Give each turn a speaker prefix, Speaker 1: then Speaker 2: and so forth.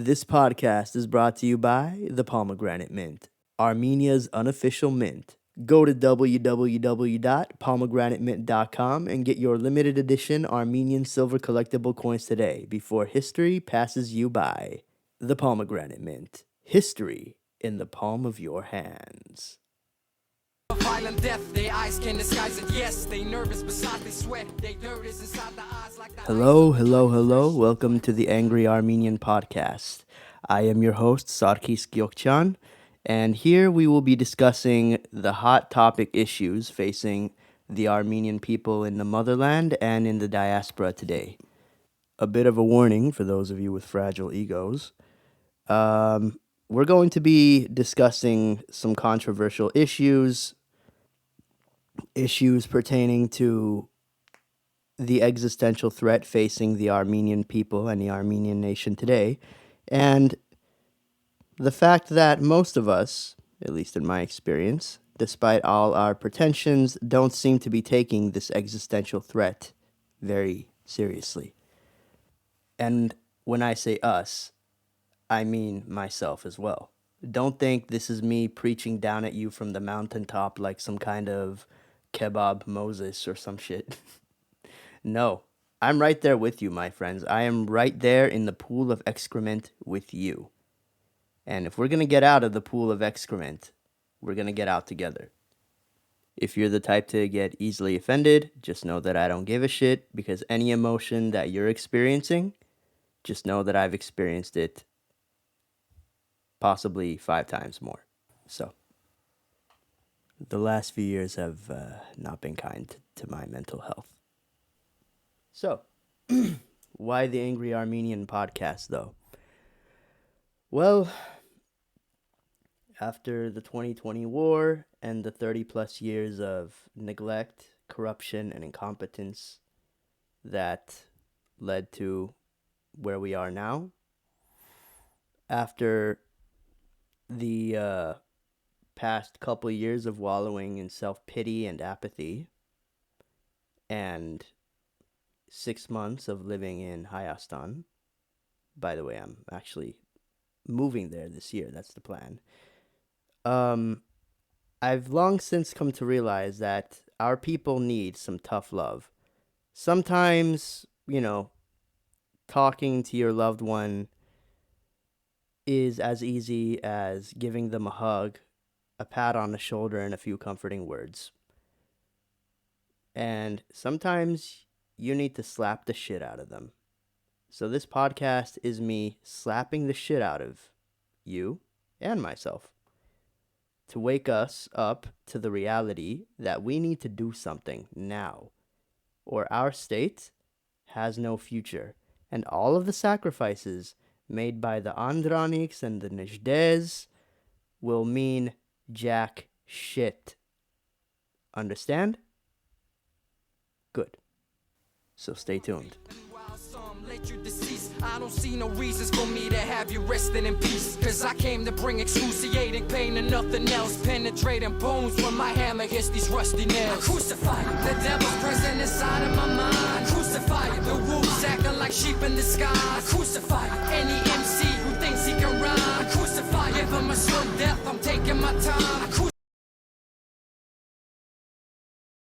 Speaker 1: This podcast is brought to you by the Pomegranate Mint, Armenia's unofficial mint. Go to www.pomegranatemint.com and get your limited edition Armenian silver collectible coins today before history passes you by. The Pomegranate Mint. History in the palm of your hands.
Speaker 2: Violent death, their eyes can disguise it. Yes, they nervous, besides they sweat. They dirt is inside the eyes like the
Speaker 1: Hello. Welcome to the Angry Armenian Podcast. I am your host, Sarkis Gyokchan, and here we will be discussing the hot topic issues facing the Armenian people in the motherland and in the diaspora today. A bit of a warning for those of you with fragile egos. We're going to be discussing some controversial issues pertaining to the existential threat facing the Armenian people and the Armenian nation today, and the fact that most of us, at least in my experience, despite all our pretensions, don't seem to be taking this existential threat very seriously. And when I say us, I mean myself as well. Don't think this is me preaching down at you from the mountaintop like some kind of kebab Moses or some shit. No, I'm right there with you, my friends. I am right there in the pool of excrement with you. And if we're going to get out of the pool of excrement, we're going to get out together. If you're the type to get easily offended, just know that I don't give a shit, because any emotion that you're experiencing, just know that I've experienced it possibly 5 times more. So, the last few years have not been kind to my mental health. So, why the Angry Armenian Podcast, though? Well, after the 2020 war and the 30-plus years of neglect, corruption, and incompetence that led to where we are now, after the past couple years of wallowing in self-pity and apathy, and 6 months of living in Hayastan. By the way, I'm actually moving there this year. That's the plan. I've long since come to realize that our people need some tough love. Sometimes, talking to your loved one is as easy as giving them a hug, a pat on the shoulder, and a few comforting words. And sometimes you need to slap the shit out of them. So this podcast is me slapping the shit out of you and myself to wake us up to the reality that we need to do something now, or our state has no future, and all of the sacrifices made by the Andraniks and the Nejdes will mean jack shit. Understand? Good. So stay tuned.
Speaker 2: I don't see no reasons for me to have you resting in peace, cause I came to bring excruciating pain and nothing else, penetrating bones when my hammer hits these rusty nails. I crucify you. The devil's present inside of my mind. I crucify you. The wolves acting like sheep in the sky. I crucify you.